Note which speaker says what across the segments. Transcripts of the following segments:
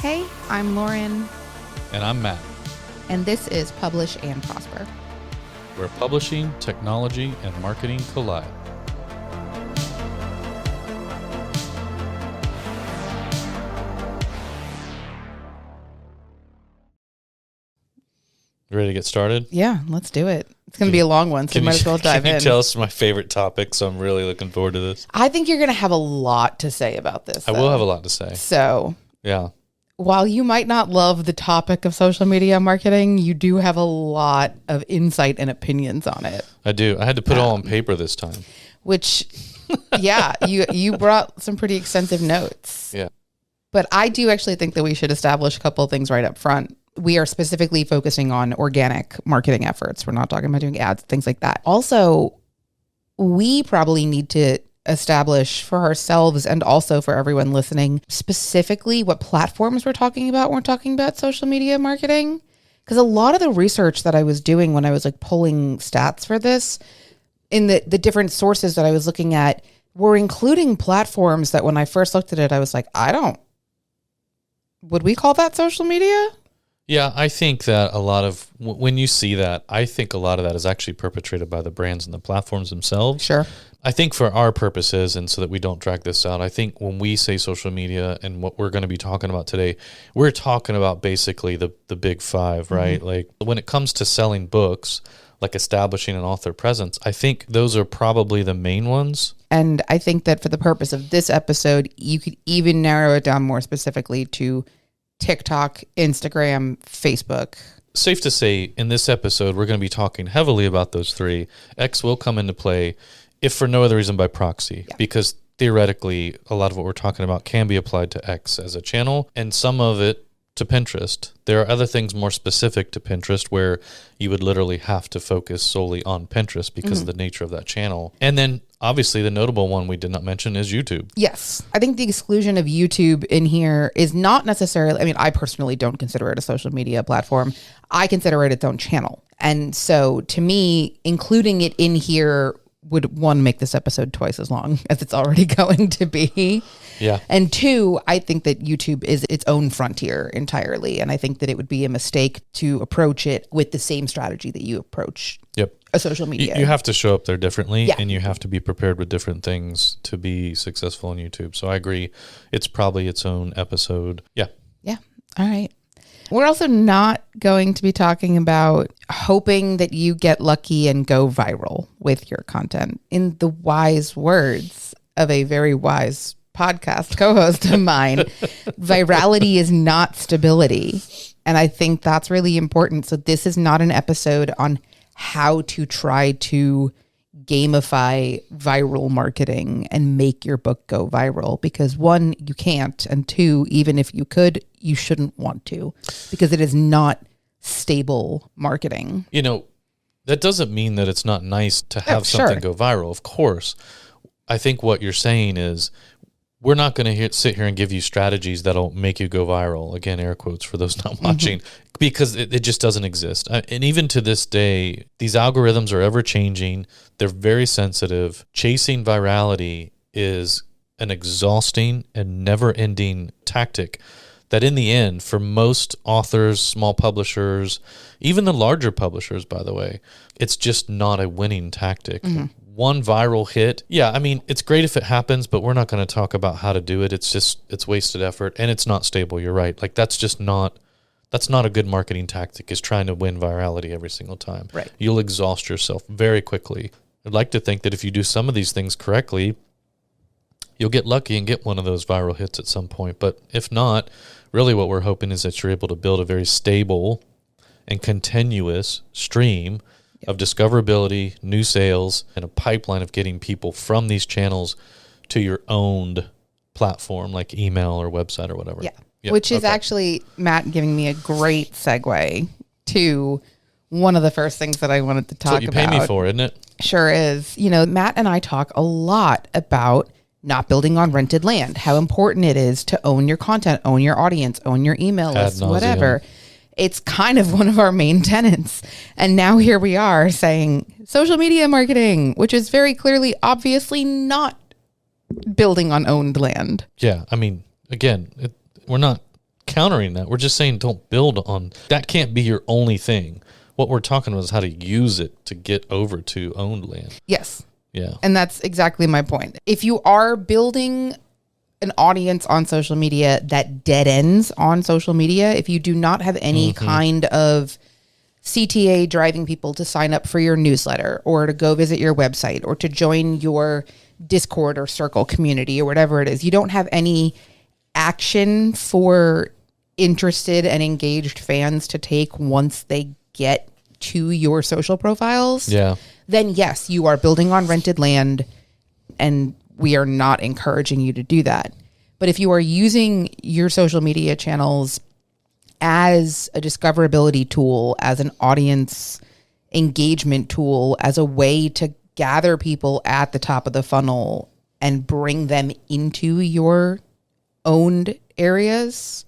Speaker 1: Hey, I'm Lauren,
Speaker 2: And I'm Matt.
Speaker 1: and this is Publish and Prosper.
Speaker 2: Where publishing, technology, and marketing collide. You ready to get started?
Speaker 1: Yeah, let's do it. It's going to be a long one, so we might as well dive
Speaker 2: Can
Speaker 1: in.
Speaker 2: you tell us my favorite topic? So I'm really looking forward to this.
Speaker 1: I think you're going to have a lot to say about this.
Speaker 2: I will have a lot to say.
Speaker 1: So,
Speaker 2: Yeah.
Speaker 1: while you might not love the topic of social media marketing, you do have a lot of insight and opinions on it.
Speaker 2: I do. I had to put it all on paper this time.
Speaker 1: Which, yeah, you brought some pretty extensive notes.
Speaker 2: Yeah.
Speaker 1: But I do actually think that we should establish a couple of things right up front. We are specifically focusing on organic marketing efforts. We're not talking about doing ads, things like that. Also, we probably need to establish for ourselves and also for everyone listening specifically what platforms we're talking about when we're talking about social media marketing. Because a lot of the research that I was doing when I was like pulling stats for this in the different sources that I was looking at were including platforms that when I first looked at it, I was like, would we call that social media?
Speaker 2: Yeah, I think that a lot of, when you see that, I think a lot of that is actually perpetrated by the brands and the platforms themselves.
Speaker 1: Sure.
Speaker 2: I think for our purposes, and so that we don't drag this out, I think when we say social media and what we're going to be talking about today, we're talking about basically the big five, right? Mm-hmm. Like when it comes to selling books, like establishing an author presence, I think those are probably the main ones.
Speaker 1: And I think that for the purpose of this episode, you could even narrow it down more specifically to TikTok, Instagram, Facebook.
Speaker 2: Safe to say, in this episode, we're going to be talking heavily about those three. X will come into play, if for no other reason by proxy, because theoretically, a lot of what we're talking about can be applied to X as a channel, and some of it to Pinterest. There are other things more specific to Pinterest where you would literally have to focus solely on Pinterest because of the nature of that channel. And then obviously the notable one we did not mention is YouTube.
Speaker 1: Yes. I think the exclusion of YouTube in here is not necessarily, I mean, I personally don't consider it a social media platform. I consider it its own channel. And so to me, including it in here would, one, make this episode twice as long as it's already going to be.
Speaker 2: Yeah.
Speaker 1: And two, I think that YouTube is its own frontier entirely. And I think that it would be a mistake to approach it with the same strategy that you approach a social media.
Speaker 2: You have to show up there differently, and you have to be prepared with different things to be successful on YouTube. So I agree. It's probably its own episode. Yeah.
Speaker 1: Yeah. All right. We're also not going to be talking about hoping that you get lucky and go viral with your content. In the wise words of a very wise podcast co-host of mine, virality is not stability. And I think that's really important. So this is not an episode on how to try to gamify viral marketing and make your book go viral, because one, you can't, and two, even if you could, you shouldn't want to, because it is not stable marketing.
Speaker 2: You know, that doesn't mean that it's not nice to have something go viral. Of course. I think what you're saying is we're not going to sit here and give you strategies that'll make you go viral. Again, air quotes for those not watching, because it just doesn't exist. And even to this day, these algorithms are ever changing. They're very sensitive. Chasing virality is an exhausting and never ending tactic that in the end, for most authors, small publishers, even the larger publishers, by the way, it's just not a winning tactic. One viral hit. Yeah, I mean, it's great if it happens, but we're not going to talk about how to do it. It's wasted effort, and it's not stable. You're right. Like that's not a good marketing tactic, is trying to win virality every single time.
Speaker 1: Right.
Speaker 2: You'll exhaust yourself very quickly. I'd like to think that if you do some of these things correctly, you'll get lucky and get one of those viral hits at some point. But if not, really what we're hoping is that you're able to build a very stable and continuous stream of discoverability, new sales, and a pipeline of getting people from these channels to your owned platform like email or website or whatever.
Speaker 1: Yeah. Yep. Which is actually, Matt, giving me a great segue to one of the first things that I wanted to talk about.
Speaker 2: That's what you pay me for, isn't it?
Speaker 1: Sure is. You know, Matt and I talk a lot about not building on rented land, how important it is to own your content, own your audience, own your email list, whatever. It's kind of one of our main tenets. And now here we are saying social media marketing, which is very clearly, obviously not building on owned land.
Speaker 2: Yeah. I mean, again, we're not countering that. We're just saying don't build on that. Can't be your only thing. What we're talking about is how to use it to get over to owned land.
Speaker 1: Yes.
Speaker 2: Yeah.
Speaker 1: And that's exactly my point. If you are building an audience on social media that dead ends on social media, if you do not have any kind of CTA driving people to sign up for your newsletter or to go visit your website or to join your Discord or Circle community or whatever it is, you don't have any action for interested and engaged fans to take once they get to your social profiles, then yes, you are building on rented land, and we are not encouraging you to do that. But if you are using your social media channels as a discoverability tool, as an audience engagement tool, as a way to gather people at the top of the funnel and bring them into your owned areas,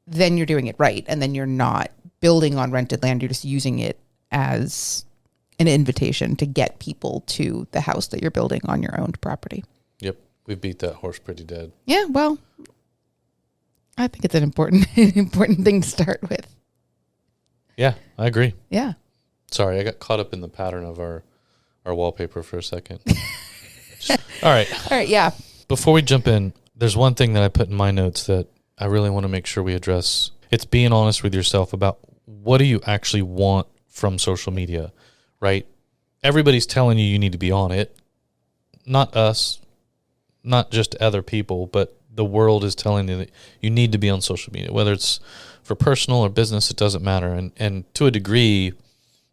Speaker 1: then you're doing it right. And then you're not building on rented land. You're just using it as an invitation to get people to the house that you're building on your owned property.
Speaker 2: Yep. We beat that horse pretty dead.
Speaker 1: Yeah, well, I think it's an important thing to start with.
Speaker 2: Yeah, I agree.
Speaker 1: Yeah.
Speaker 2: Sorry, I got caught up in the pattern of our wallpaper for a second. All right,
Speaker 1: yeah.
Speaker 2: Before we jump in, there's one thing that I put in my notes that I really want to make sure we address. It's being honest with yourself about what do you actually want from social media, right? Everybody's telling you need to be on it. Not us, not just other people, but the world is telling you that you need to be on social media, whether it's for personal or business, it doesn't matter. And to a degree,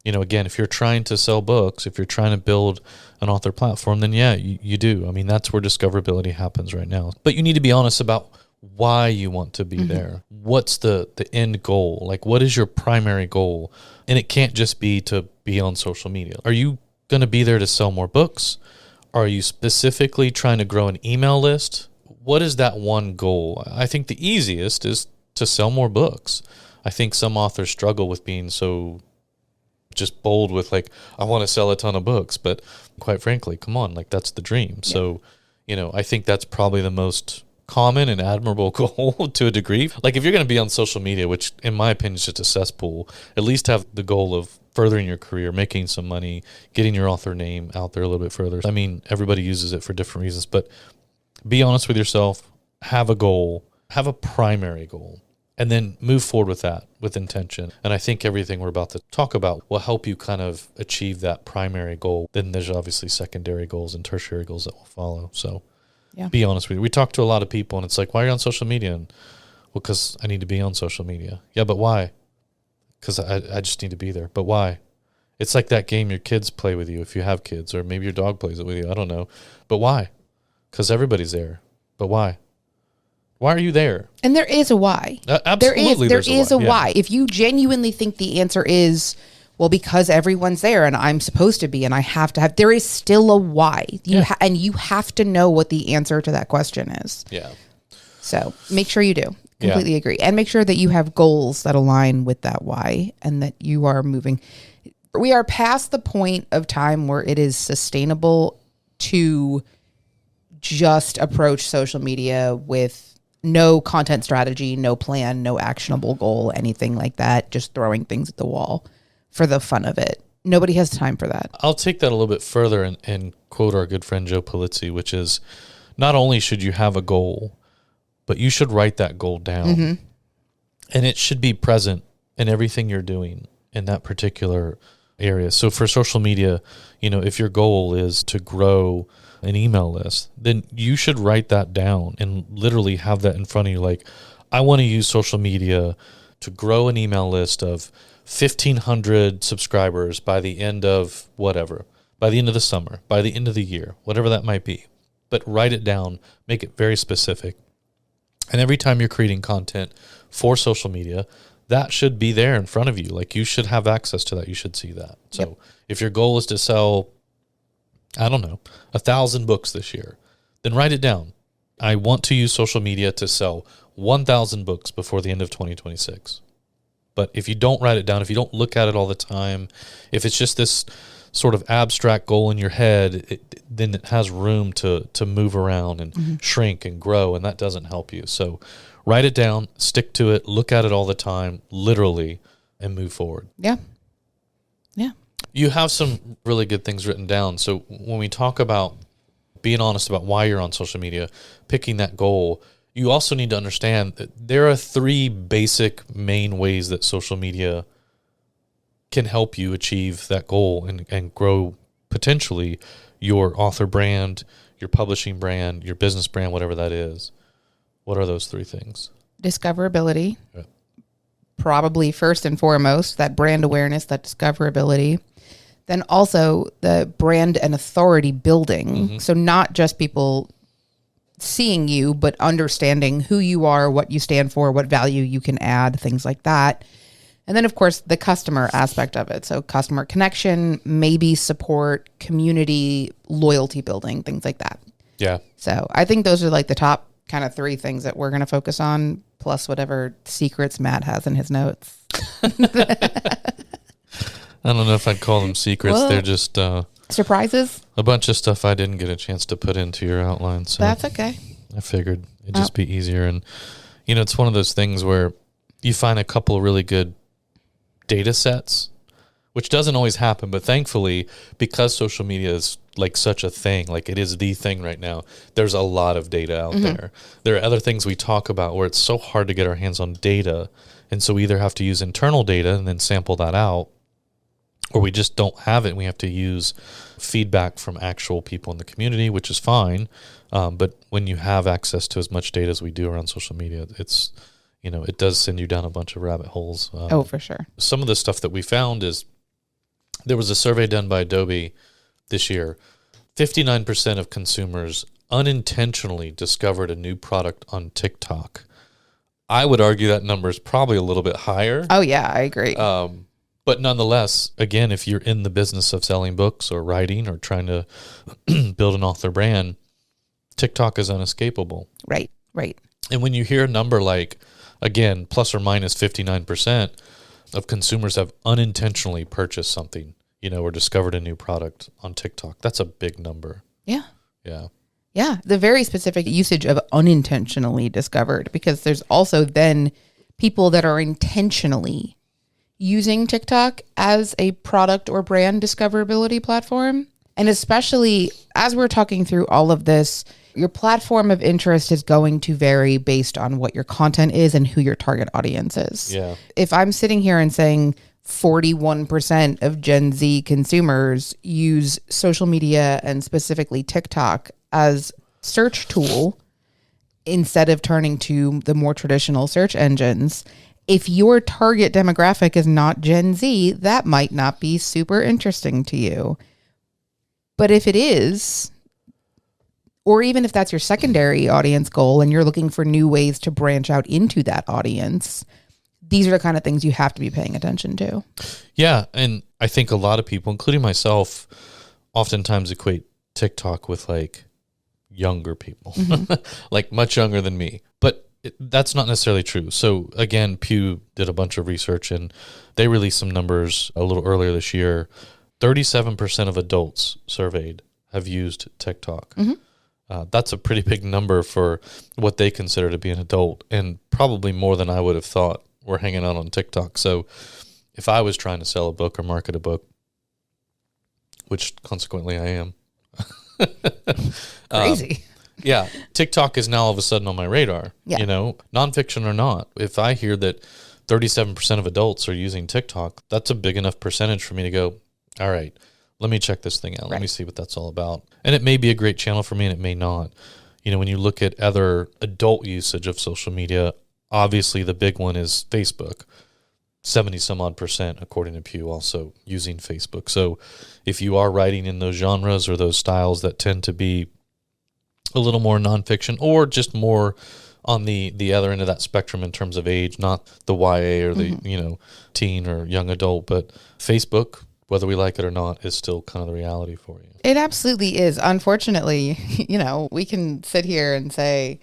Speaker 2: you know, again, if you're trying to sell books, if you're trying to build an author platform, then yeah, you do. I mean, that's where discoverability happens right now. But you need to be honest about why you want to be there. What's the end goal? Like, what is your primary goal? And it can't just be to be on social media. Are you going to be there to sell more books? Are you specifically trying to grow an email list? What is that one goal? I think the easiest is to sell more books. I think some authors struggle with being so just bold with like, I want to sell a ton of books, but quite frankly, come on, like that's the dream. Yeah. So, you know, I think that's probably the most common and admirable goal to a degree. Like if you're going to be on social media, which in my opinion is just a cesspool, at least have the goal of furthering your career, making some money, getting your author name out there a little bit further. I mean, everybody uses it for different reasons, but be honest with yourself, have a goal, have a primary goal, and then move forward with that with intention. And I think everything we're about to talk about will help you kind of achieve that primary goal. Then there's obviously secondary goals and tertiary goals that will follow. So be honest with you. We talk to a lot of people and it's like, why are you on social media? And well, because I need to be on social media. Yeah, but why? Because I just need to be there. But why? It's like that game your kids play with you if you have kids, or maybe your dog plays it with you. I don't know. But why? Because everybody's there. But why? Why are you there?
Speaker 1: And there is a why.
Speaker 2: Absolutely,
Speaker 1: there is a why. If you genuinely think the answer is, well, because everyone's there and I'm supposed to be and I have to have, there is still a why. And you have to know what the answer to that question is.
Speaker 2: Yeah.
Speaker 1: So make sure you do. Completely agree. And make sure that you have goals that align with that why and that you are moving. We are past the point of time where it is sustainable to just approach social media with no content strategy, no plan, no actionable goal, anything like that, just throwing things at the wall for the fun of it. Nobody has time for that.
Speaker 2: I'll take that a little bit further and quote our good friend Joe Polizzi, which is not only should you have a goal, but you should write that goal down. And it should be present in everything you're doing in that particular area. So for social media, you know, if your goal is to grow an email list, then you should write that down and literally have that in front of you. Like, I want to use social media to grow an email list of 1,500 subscribers by the end of whatever, by the end of the summer, by the end of the year, whatever that might be. But write it down, make it very specific. And every time you're creating content for social media, that should be there in front of you. Like, you should have access to that. You should see that. So if your goal is to sell, I don't know, 1,000 books this year, then write it down. I want to use social media to sell 1,000 books before the end of 2026. But if you don't write it down, if you don't look at it all the time, if it's just this sort of abstract goal in your head, then it has room to move around and shrink and grow, and that doesn't help you. So write it down, stick to it, look at it all the time, literally, and move forward.
Speaker 1: Yeah. Yeah.
Speaker 2: You have some really good things written down. So when we talk about being honest about why you're on social media, picking that goal, you also need to understand that there are 3 basic main ways that social media can help you achieve that goal and grow potentially your author brand, your publishing brand, your business brand, whatever that is. What are those 3 things?
Speaker 1: Discoverability. Yeah. Probably first and foremost, that brand awareness, that discoverability. Then also the brand and authority building. So not just people seeing you, but understanding who you are, what you stand for, what value you can add, things like that. And then, of course, the customer aspect of it. So customer connection, maybe support, community, loyalty building, things like that.
Speaker 2: Yeah.
Speaker 1: So I think those are like the top kind of 3 things that we're going to focus on, plus whatever secrets Matt has in his notes.
Speaker 2: I don't know if I'd call them secrets. Well, they're just
Speaker 1: surprises.
Speaker 2: A bunch of stuff I didn't get a chance to put into your outline. So
Speaker 1: that's okay.
Speaker 2: I figured it'd just be easier. And, it's one of those things where you find a couple of really good data sets, which doesn't always happen. But thankfully, because social media is like such a thing, like it is the thing right now, there's a lot of data out there. There are other things we talk about where it's so hard to get our hands on data. And so we either have to use internal data and then sample that out, or we just don't have it. And we have to use feedback from actual people in the community, which is fine. But when you have access to as much data as we do around social media, it's, it does send you down a bunch of rabbit holes.
Speaker 1: For sure.
Speaker 2: Some of the stuff that we found is there was a survey done by Adobe this year. 59% of consumers unintentionally discovered a new product on TikTok. I would argue that number is probably a little bit higher.
Speaker 1: Oh, yeah, I agree.
Speaker 2: But nonetheless, again, if you're in the business of selling books or writing or trying to build an author brand, TikTok is unescapable.
Speaker 1: Right.
Speaker 2: And when you hear a number like, again, plus or minus 59% of consumers have unintentionally purchased something, or discovered a new product on TikTok, that's a big number.
Speaker 1: Yeah.
Speaker 2: Yeah.
Speaker 1: Yeah. The very specific usage of unintentionally discovered, because there's also then people that are intentionally using TikTok as a product or brand discoverability platform. And especially as we're talking through all of this, your platform of interest is going to vary based on what your content is and who your target audience is.
Speaker 2: Yeah.
Speaker 1: If I'm sitting here and saying 41% of Gen Z consumers use social media and specifically TikTok as search tool instead of turning to the more traditional search engines, if your target demographic is not Gen Z, that might not be super interesting to you. But if it is, or even if that's your secondary audience goal and you're looking for new ways to branch out into that audience, these are the kind of things you have to be paying attention to.
Speaker 2: Yeah. And I think a lot of people, including myself, oftentimes equate TikTok with like younger people, like much younger than me. But that's not necessarily true. So again, Pew did a bunch of research and they released some numbers a little earlier this year. 37% of adults surveyed have used TikTok. That's a pretty big number for what they consider to be an adult, and probably more than I would have thought were hanging out on TikTok. So if I was trying to sell a book or market a book, which consequently I am.
Speaker 1: Crazy.
Speaker 2: Yeah, TikTok is now all of a sudden on my radar, nonfiction or not. If I hear that 37% of adults are using TikTok, that's a big enough percentage for me to go, all right, let me check this thing out. Let me see what that's all about. And it may be a great channel for me and it may not. When you look at other adult usage of social media, obviously the big one is Facebook. 70 some odd % according to Pew also using Facebook. So if you are writing in those genres or those styles that tend to be a little more nonfiction or just more on the other end of that spectrum in terms of age, not the YA or the, teen or young adult, but Facebook, whether we like it or not, is still kind of the reality for you.
Speaker 1: It absolutely is. Unfortunately, we can sit here and say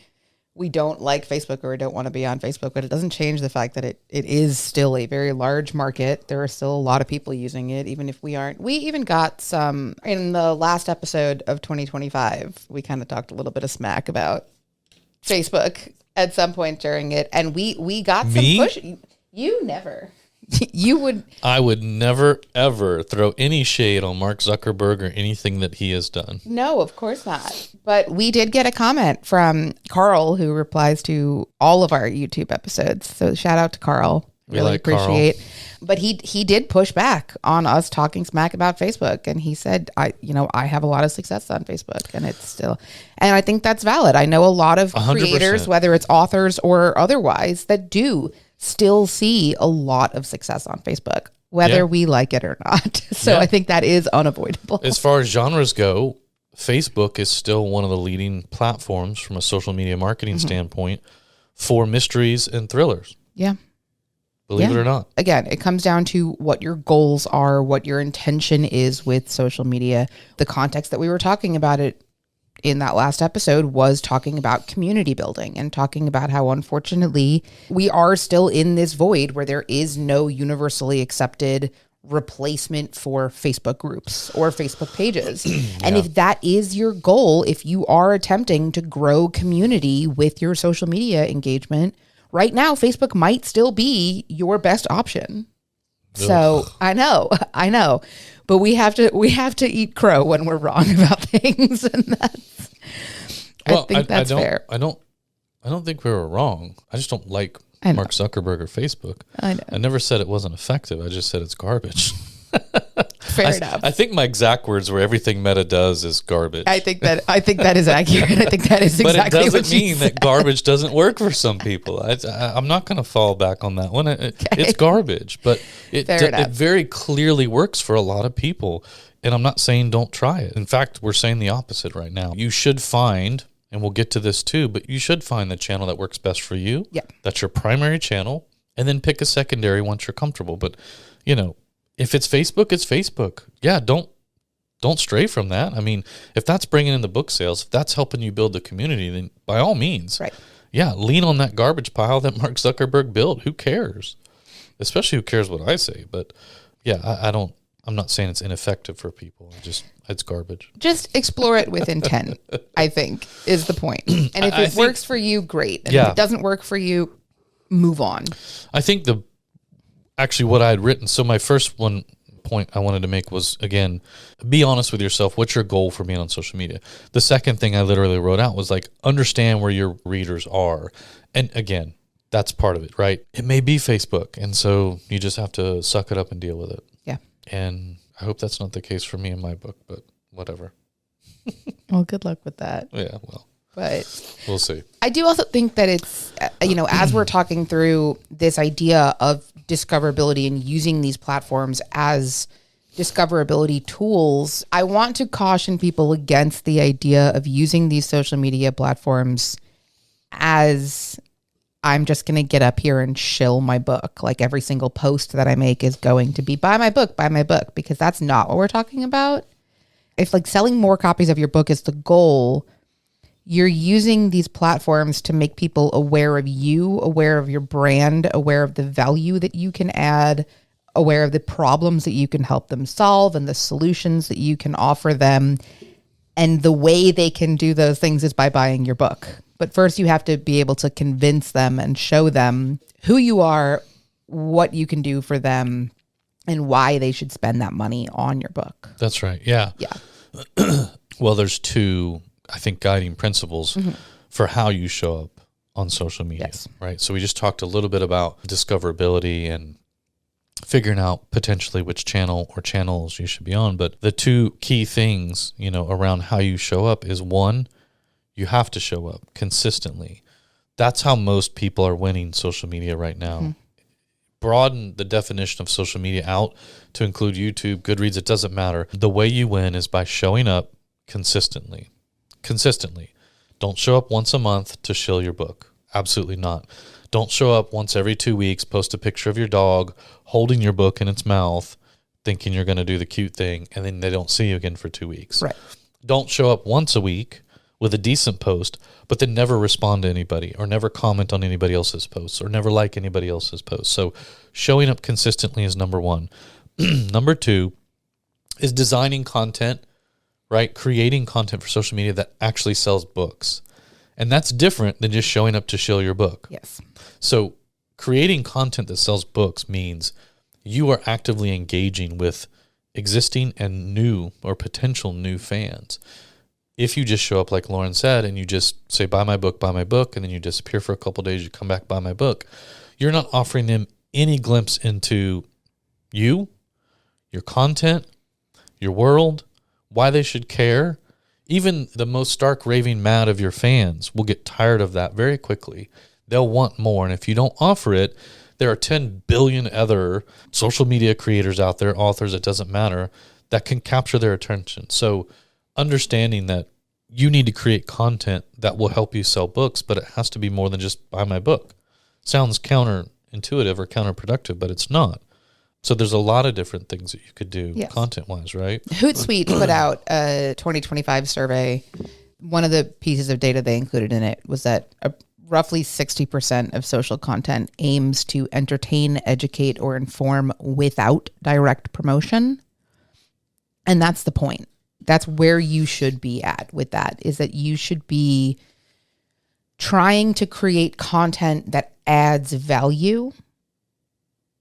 Speaker 1: we don't like Facebook or we don't want to be on Facebook, but it doesn't change the fact that it is still a very large market. There are still a lot of people using it, even if we aren't. We even got some, in the last episode of 2025, we kind of talked a little bit of smack about Facebook at some point during it, and we got some push. You never. I
Speaker 2: would never, ever throw any shade on Mark Zuckerberg or anything that he has done.
Speaker 1: No, of course not. But we did get a comment from Carl, who replies to all of our YouTube episodes. So shout out to Carl. Really appreciate. Carl. But he did push back on us talking smack about Facebook. And he said, I have a lot of success on Facebook, and it's still, and I think that's valid. I know a lot of 100%. Creators, whether it's authors or otherwise, that do still see a lot of success on Facebook, whether we like it or not. So I think that is unavoidable.
Speaker 2: As far as genres go, Facebook is still one of the leading platforms from a social media marketing standpoint for mysteries and thrillers.
Speaker 1: Yeah.
Speaker 2: Believe it or not.
Speaker 1: Again, it comes down to what your goals are, what your intention is with social media. The context that we were talking about it in that last episode was talking about community building and talking about how, unfortunately, we are still in this void where there is no universally accepted replacement for Facebook groups or Facebook pages. And if that is your goal, if you are attempting to grow community with your social media engagement, right now, Facebook might still be your best option. So I know, but we have to eat crow when we're wrong about things, and I think that's fair.
Speaker 2: I don't think we were wrong. I just don't like Mark Zuckerberg or Facebook.
Speaker 1: I know.
Speaker 2: I never said it wasn't effective. I just said it's garbage.
Speaker 1: Fair enough.
Speaker 2: I think my exact words were everything Meta does is garbage.
Speaker 1: I think that is accurate. I think that is exactly what you said.
Speaker 2: But it doesn't mean that garbage doesn't work for some people. I'm not going to fall back on that one. It's garbage, but it very clearly works for a lot of people. And I'm not saying don't try it. In fact, we're saying the opposite right now. You should find, and we'll get to this too, but you should find the channel that works best for you.
Speaker 1: Yeah.
Speaker 2: That's your primary channel, and then pick a secondary once you're comfortable. But, if it's Facebook, it's Facebook. Yeah, don't stray from that. I mean, if that's bringing in the book sales, if that's helping you build the community, then by all means,
Speaker 1: right?
Speaker 2: Yeah, lean on that garbage pile that Mark Zuckerberg built. Who cares? Especially who cares what I say. But yeah, I'm not saying it's ineffective for people. It's garbage.
Speaker 1: Just explore it with intent, I think, is the point. And if it works for you, great. And if it doesn't work for you, move on.
Speaker 2: I think actually what I had written, so my first point I wanted to make was, again, be honest with yourself. What's your goal for being on social media? The second thing I literally wrote out was understand where your readers are. And again, that's part of it, right? It may be Facebook. And so you just have to suck it up and deal with it.
Speaker 1: Yeah.
Speaker 2: And I hope that's not the case for me in my book, but whatever.
Speaker 1: Well, good luck with that.
Speaker 2: Yeah, well.
Speaker 1: But
Speaker 2: we'll see.
Speaker 1: I do also think that it's, as we're talking through this idea of discoverability and using these platforms as discoverability tools, I want to caution people against the idea of using these social media platforms as I'm just going to get up here and shill my book. Like every single post that I make is going to be buy my book, because that's not what we're talking about. If selling more copies of your book is the goal, you're using these platforms to make people aware of you, aware of your brand, aware of the value that you can add, aware of the problems that you can help them solve and the solutions that you can offer them. And the way they can do those things is by buying your book. But first you have to be able to convince them and show them who you are, what you can do for them, and why they should spend that money on your book.
Speaker 2: That's right. Yeah.
Speaker 1: Yeah.
Speaker 2: Well, there's two, I think, guiding principles for how you show up on social media, right? So we just talked a little bit about discoverability and figuring out potentially which channel or channels you should be on. But the two key things, around how you show up is, one, you have to show up consistently. That's how most people are winning social media right now. Broaden the definition of social media out to include YouTube, Goodreads, it doesn't matter. The way you win is by showing up consistently. Don't show up once a month to shill your book. Absolutely not. Don't show up once every 2 weeks, post a picture of your dog holding your book in its mouth, thinking you're going to do the cute thing, and then they don't see you again for 2 weeks.
Speaker 1: Right.
Speaker 2: Don't show up once a week with a decent post, but then never respond to anybody or never comment on anybody else's posts or never like anybody else's posts. So showing up consistently is number one. Number two is designing content, right? Creating content for social media that actually sells books. And that's different than just showing up to show your book.
Speaker 1: Yes.
Speaker 2: So creating content that sells books means you are actively engaging with existing and new or potential new fans. If you just show up like Lauren said and you just say, buy my book, and then you disappear for a couple of days, you come back, buy my book, you're not offering them any glimpse into you, your content, your world, why they should care. Even the most stark raving mad of your fans will get tired of that very quickly. They'll want more. And if you don't offer it, there are 10 billion other social media creators out there, authors, it doesn't matter, that can capture their attention. So understanding that you need to create content that will help you sell books, but it has to be more than just buy my book. Sounds counterintuitive or counterproductive, but it's not. So there's a lot of different things that you could do content-wise, right?
Speaker 1: Hootsuite put out a 2025 survey. One of the pieces of data they included in it was that roughly 60% of social content aims to entertain, educate, or inform without direct promotion. And that's the point. That's where you should be at with that, is that you should be trying to create content that adds value,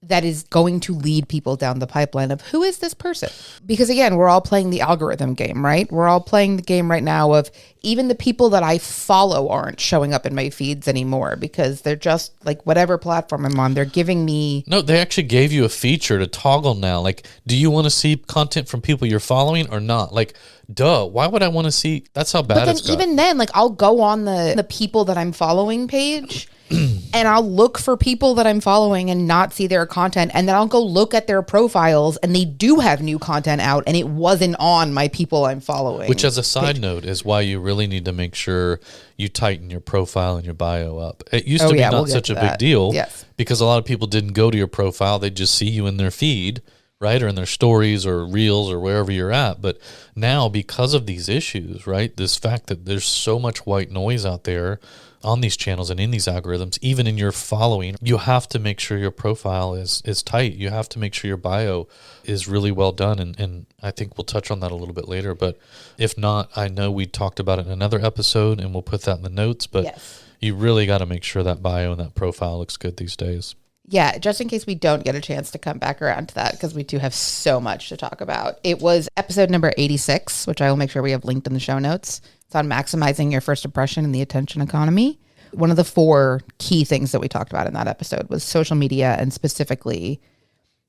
Speaker 1: that is going to lead people down the pipeline of who is this person? Because again, we're all playing the algorithm game, right? We're all playing the game right now of even the people that I follow aren't showing up in my feeds anymore because they're just like whatever platform I'm on, they're giving me.
Speaker 2: No, they actually gave you a feature to toggle now. Like, do you want to see content from people you're following or not? Like, duh, why would I want to see? That's how bad it's got.
Speaker 1: Even then, like I'll go on the people that I'm following page and I'll look for people that I'm following and not see their content. And then I'll go look at their profiles and they do have new content out and it wasn't on my people I'm following.
Speaker 2: Which as a side note is why you really need to make sure you tighten your profile and your bio up. It used to be not such a big deal because a lot of people didn't go to your profile. They just see you in their feed, right? Or in their stories or reels or wherever you're at. But now because of these issues, right? This fact that there's so much white noise out there on these channels and in these algorithms, even in your following, you have to make sure your profile is tight. You have to make sure your bio is really well done. And I think we'll touch on that a little bit later. But if not, I know we talked about it in another episode and we'll put that in the notes. But you really got to make sure that bio and that profile looks good these days.
Speaker 1: Yeah, just in case we don't get a chance to come back around to that, because we do have so much to talk about. It was episode number 86, which I will make sure we have linked in the show notes. It's on maximizing your first impression in the attention economy. One of the 4 key things that we talked about in that episode was social media and specifically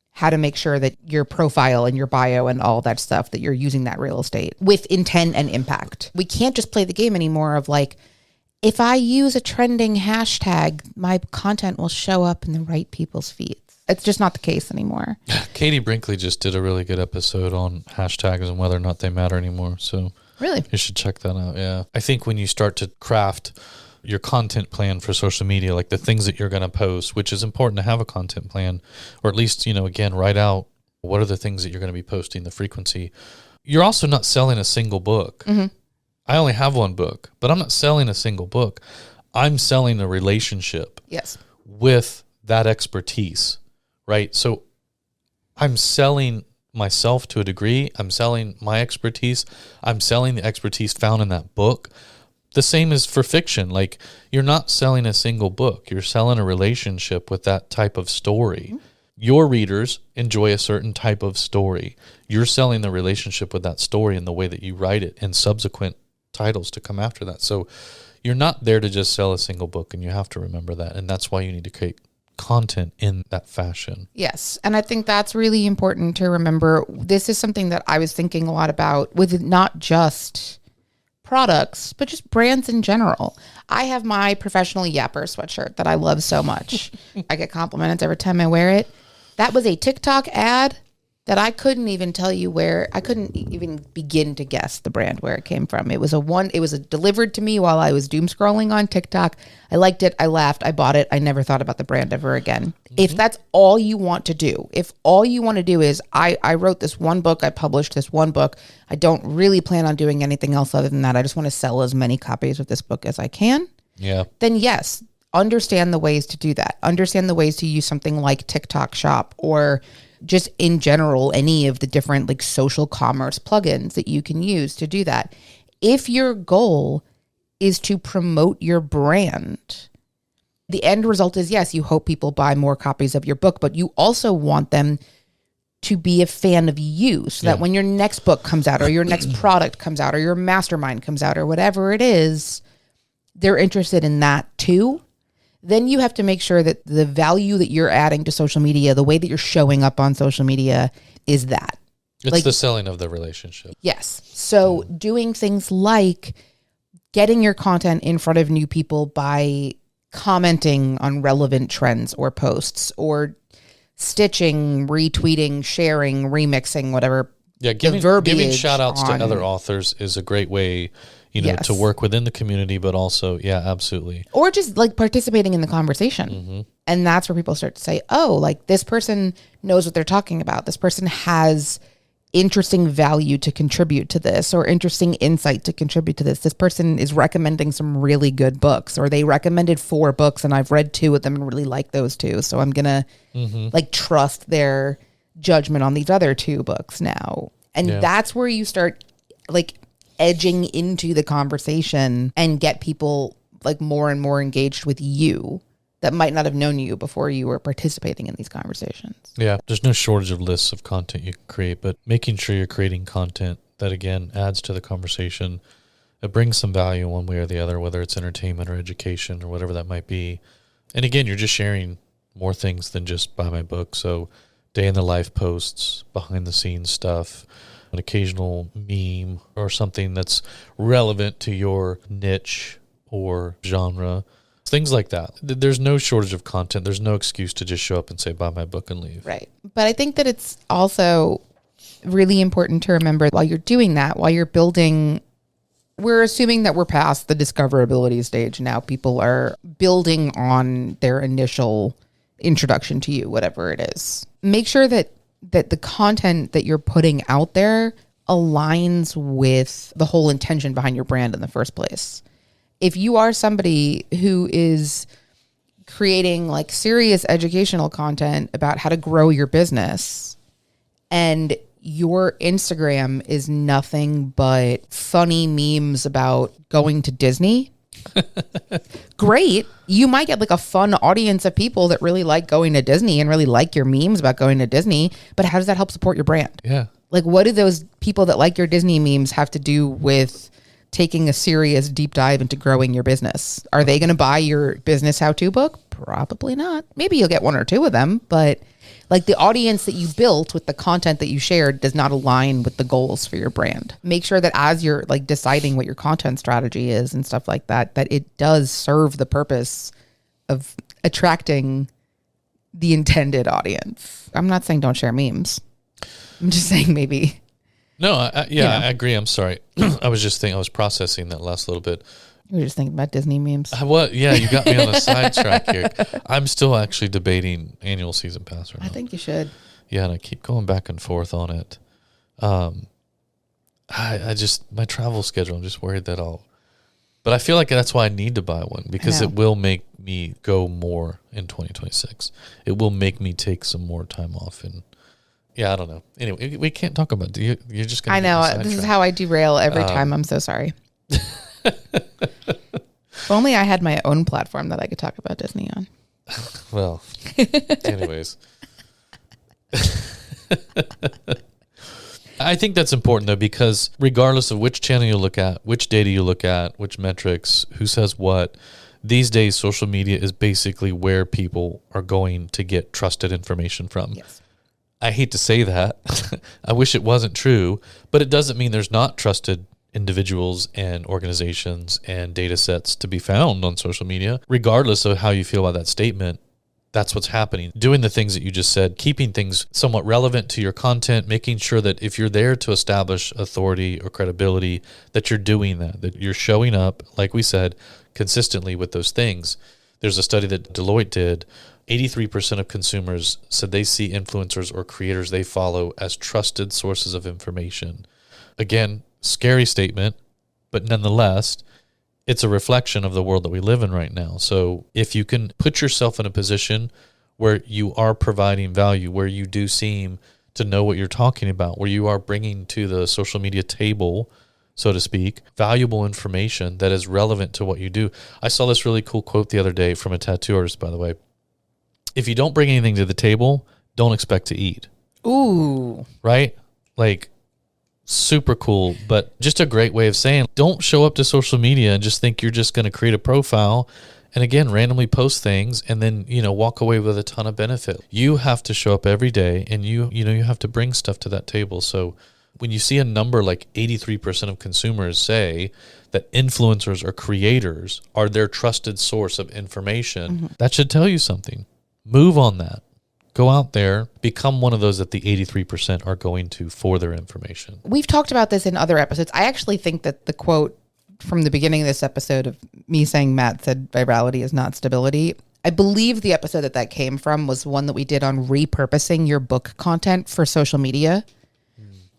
Speaker 1: how to make sure that your profile and your bio and all that stuff, that you're using that real estate with intent and impact. We can't just play the game anymore of like, if I use a trending hashtag, my content will show up in the right people's feeds. It's just not the case anymore.
Speaker 2: Katie Brinkley just did a really good episode on hashtags and whether or not they matter anymore. So
Speaker 1: really,
Speaker 2: you should check that out. Yeah. I think when you start to craft your content plan for social media, like the things that you're going to post, which is important to have a content plan, or at least, again, write out what are the things that you're going to be posting, the frequency. You're also not selling a single book. Mm-hmm. I only have one book, but I'm not selling a single book. I'm selling a relationship with that expertise, right? So I'm selling myself to a degree. I'm selling my expertise. I'm selling the expertise found in that book. The same is for fiction. Like, you're not selling a single book. You're selling a relationship with that type of story. Mm-hmm. Your readers enjoy a certain type of story. You're selling the relationship with that story in the way that you write it and subsequent titles to come after that. So you're not there to just sell a single book, and you have to remember that. And that's why you need to create content in that fashion.
Speaker 1: Yes. And I think that's really important to remember. This is something that I was thinking a lot about with not just products, but just brands in general. I have my professional Yapper sweatshirt that I love so much. I get compliments every time I wear it. That was a TikTok ad that I couldn't even tell you where. I couldn't even begin to guess the brand where it came from. It was delivered to me while I was doom scrolling on TikTok. I liked it. I laughed. I bought it. I never thought about the brand ever again. Mm-hmm. If that's all you want to do, if all you want to do is I wrote this one book, I published this one book, I don't really plan on doing anything else other than that. I just want to sell as many copies of this book as I can.
Speaker 2: Yeah.
Speaker 1: Then yes, understand the ways to do that. Understand the ways to use something like TikTok Shop or just in general, any of the different like social commerce plugins that you can use to do that. If your goal is to promote your brand. The end result is, yes, you hope people buy more copies of your book, but you also want them to be a fan of you so that when your next book comes out or your next product comes out or your mastermind comes out or whatever it is, they're interested in that too. Then you have to make sure that the value that you're adding to social media, the way that you're showing up on social media is that.
Speaker 2: It's like the selling of the relationship.
Speaker 1: Yes. So doing things like getting your content in front of new people by commenting on relevant trends or posts or stitching, retweeting, sharing, remixing, whatever.
Speaker 2: Yeah, giving shout outs to other authors is a great way, to work within the community, but also, absolutely.
Speaker 1: Or just like participating in the conversation. Mm-hmm. And that's where people start to say, oh, like this person knows what they're talking about. This person has interesting value to contribute to this or interesting insight to contribute to this. This person is recommending some really good books, or they recommended 4 books and I've read 2 of them and really like those 2. So I'm going to like trust their judgment on these other 2 books now. And that's where you start like edging into the conversation and get people like more and more engaged with you that might not have known you before you were participating in these conversations.
Speaker 2: Yeah, there's no shortage of lists of content you can create, but making sure you're creating content that, again, adds to the conversation, it brings some value one way or the other, whether it's entertainment or education or whatever that might be. And again, you're just sharing more things than just buy my book. So day in the life posts, behind the scenes stuff, an occasional meme or something that's relevant to your niche or genre. Things like that. There's no shortage of content. There's no excuse to just show up and say, buy my book and leave.
Speaker 1: Right. But I think that it's also really important to remember while you're doing that, while you're building, we're assuming that we're past the discoverability stage now. People are building on their initial introduction to you, whatever it is. Make sure that the content that you're putting out there aligns with the whole intention behind your brand in the first place. If you are somebody who is creating like serious educational content about how to grow your business and your Instagram is nothing but funny memes about going to Disney, great. You might get like a fun audience of people that really like going to Disney and really like your memes about going to Disney. But how does that help support your brand?
Speaker 2: Yeah.
Speaker 1: Like, what do those people that like your Disney memes have to do with taking a serious deep dive into growing your business? Are they going to buy your business how-to book? Probably not. Maybe you'll get 1 or 2 of them, but like the audience that you built with the content that you shared does not align with the goals for your brand. Make sure that as you're like deciding what your content strategy is and stuff like that, that it does serve the purpose of attracting the intended audience. I'm not saying don't share memes. I'm just saying maybe.
Speaker 2: No, I agree. I'm sorry. I was processing that last little bit.
Speaker 1: You were just thinking about Disney memes.
Speaker 2: What? Yeah, you got me on a sidetrack here. I'm still actually debating annual season pass right now.
Speaker 1: I think you should.
Speaker 2: Yeah, and I keep going back and forth on it. I just, my travel schedule, I'm just worried that but I feel like that's why I need to buy one, because it will make me go more in 2026. It will make me take some more time off and I don't know. Anyway, we can't talk about it. You're just going to.
Speaker 1: I know. This is how I derail every time. I'm so sorry. If only I had my own platform that I could talk about Disney on.
Speaker 2: Well, anyways. I think that's important, though, because regardless of which channel you look at, which data you look at, which metrics, who says what, these days social media is basically where people are going to get trusted information from.
Speaker 1: Yes.
Speaker 2: I hate to say that. I wish it wasn't true, but it doesn't mean there's not trusted individuals and organizations and data sets to be found on social media. Regardless of how you feel about that statement, that's what's happening. Doing the things that you just said, keeping things somewhat relevant to your content, making sure that if you're there to establish authority or credibility, that you're doing that you're showing up, like we said, consistently with those things. There's a study that Deloitte did. 83% of consumers said they see influencers or creators they follow as trusted sources of information. Again, scary statement, but nonetheless, it's a reflection of the world that we live in right now. So if you can put yourself in a position where you are providing value, where you do seem to know what you're talking about, where you are bringing to the social media table so to speak, valuable information that is relevant to what you do. I saw this really cool quote the other day from a tattoo artist, by the way. If you don't bring anything to the table, don't expect to eat.
Speaker 1: Ooh.
Speaker 2: Right? Like, super cool, but just a great way of saying, don't show up to social media and just think you're just going to create a profile and again, randomly post things and then, walk away with a ton of benefit. You have to show up every day and you have to bring stuff to that table. So when you see a number like 83% of consumers say that influencers or creators are their trusted source of information, that should tell you something. Move on that. Go out there, become one of those that the 83% are going to for their information.
Speaker 1: We've talked about this in other episodes. I actually think that the quote from the beginning of this episode of me saying Matt said virality is not stability, I believe the episode that came from was one that we did on repurposing your book content for social media,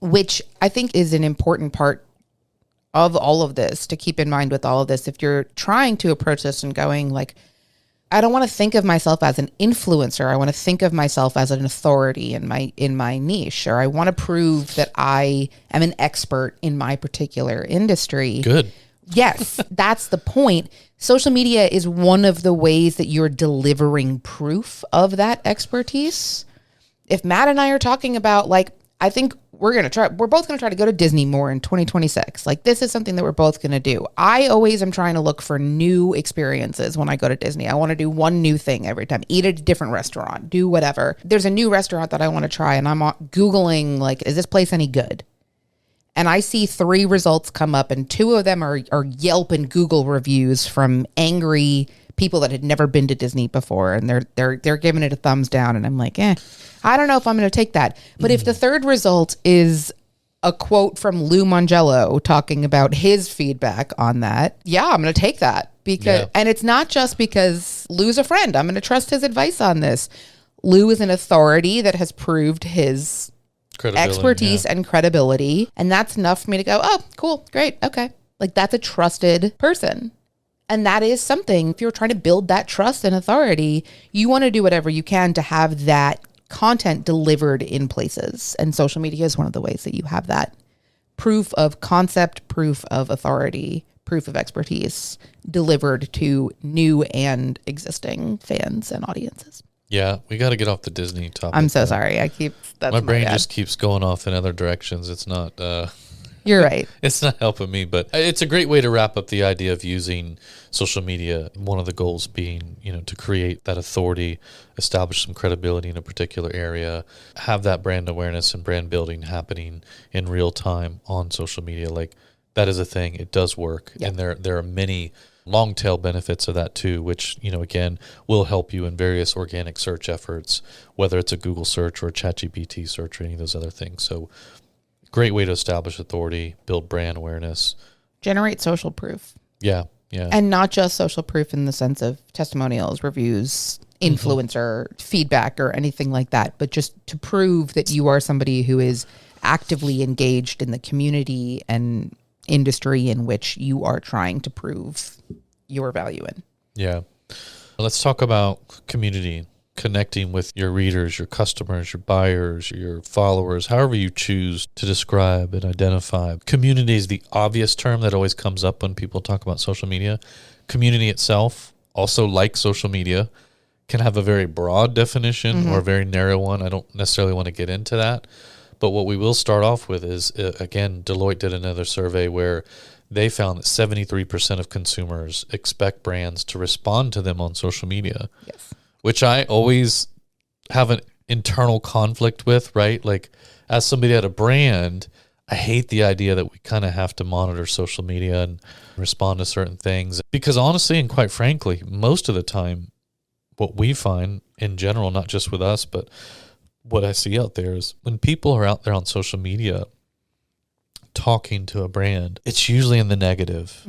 Speaker 1: which I think is an important part of all of this to keep in mind with all of this. If you're trying to approach this and going like, I don't want to think of myself as an influencer. I want to think of myself as an authority in my niche, or I want to prove that I am an expert in my particular industry.
Speaker 2: Good.
Speaker 1: Yes, that's the point. Social media is one of the ways that you're delivering proof of that expertise. If Matt and I are talking about I think we're both going to try to go to Disney more in 2026. This is something that we're both going to do. I always am trying to look for new experiences when I go to Disney. I want to do one new thing every time, eat at a different restaurant, do whatever. There's a new restaurant that I want to try and I'm Googling, is this place any good? And I see 3 results come up and 2 of them are Yelp and Google reviews from angry people that had never been to Disney before. And they're giving it a thumbs down. And I'm like, I don't know if I'm going to take that. But if the 3rd result is a quote from Lou Mongello talking about his feedback on that, I'm going to take that. And it's not just because Lou's a friend. I'm going to trust his advice on this. Lou is an authority that has proved his expertise and credibility. And that's enough for me to go, oh, cool, great, okay. That's a trusted person. And that is something, if you're trying to build that trust and authority, you want to do whatever you can to have that content delivered in places. And social media is one of the ways that you have that proof of concept, proof of authority, proof of expertise delivered to new and existing fans and audiences.
Speaker 2: Yeah, we got to get off the Disney topic.
Speaker 1: I'm so sorry.
Speaker 2: My brain just keeps going off in other directions. It's not...
Speaker 1: You're right.
Speaker 2: It's not helping me, but it's a great way to wrap up the idea of using social media. One of the goals being, to create that authority, establish some credibility in a particular area, have that brand awareness and brand building happening in real time on social media. That is a thing. It does work. Yep. And there are many long tail benefits of that too, which, again, will help you in various organic search efforts, whether it's a Google search or a ChatGPT search or any of those other things. So great way to establish authority, build brand awareness.
Speaker 1: Generate social proof.
Speaker 2: Yeah, yeah.
Speaker 1: And not just social proof in the sense of testimonials, reviews, influencer feedback or anything like that, but just to prove that you are somebody who is actively engaged in the community and industry in which you are trying to prove your value in.
Speaker 2: Yeah. Let's talk about community. Connecting with your readers, your customers, your buyers, your followers, however you choose to describe and identify. Community is the obvious term that always comes up when people talk about social media. Community itself, also like social media, can have a very broad definition or a very narrow one. I don't necessarily want to get into that. But what we will start off with is, again, Deloitte did another survey where they found that 73% of consumers expect brands to respond to them on social media.
Speaker 1: Yes.
Speaker 2: Which I always have an internal conflict with, right? As somebody at a brand, I hate the idea that we kind of have to monitor social media and respond to certain things. Because honestly, and quite frankly, most of the time, what we find in general, not just with us, but what I see out there is when people are out there on social media talking to a brand, it's usually in the negative,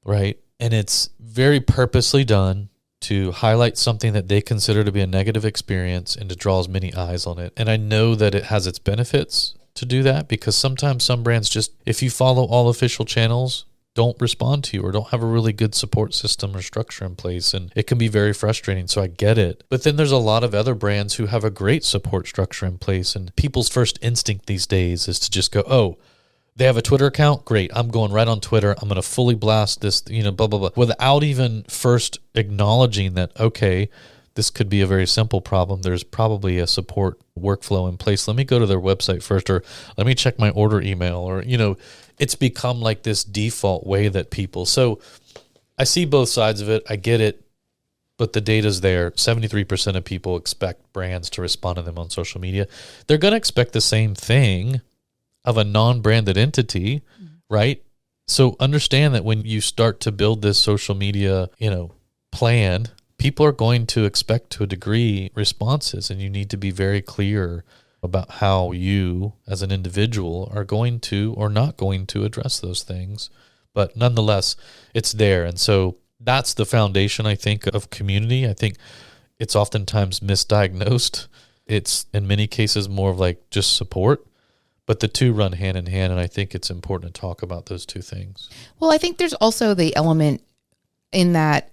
Speaker 2: right? And it's very purposely done to highlight something that they consider to be a negative experience and to draw as many eyes on it. And I know that it has its benefits to do that because sometimes some brands just, if you follow all official channels, don't respond to you or don't have a really good support system or structure in place. And it can be very frustrating. So I get it. But then there's a lot of other brands who have a great support structure in place. And people's first instinct these days is to just go, oh, They have a Twitter account. Great. I'm going right on Twitter. I'm going to fully blast this, blah, blah, blah, without even first acknowledging that, okay, this could be a very simple problem. There's probably a support workflow in place. Let me go to their website first, or let me check my order email, or, it's become like this default way that people, so I see both sides of it. I get it, but the data's there. 73% of people expect brands to respond to them on social media. They're going to expect the same thing of a non-branded entity, right? So understand that when you start to build this social media, plan, people are going to expect to a degree responses, and you need to be very clear about how you as an individual are going to or not going to address those things. But nonetheless, it's there. And so that's the foundation, I think, of community. I think it's oftentimes misdiagnosed. It's in many cases more of like just support, but the two run hand in hand. And I think it's important to talk about those two things.
Speaker 1: Well, I think there's also the element in that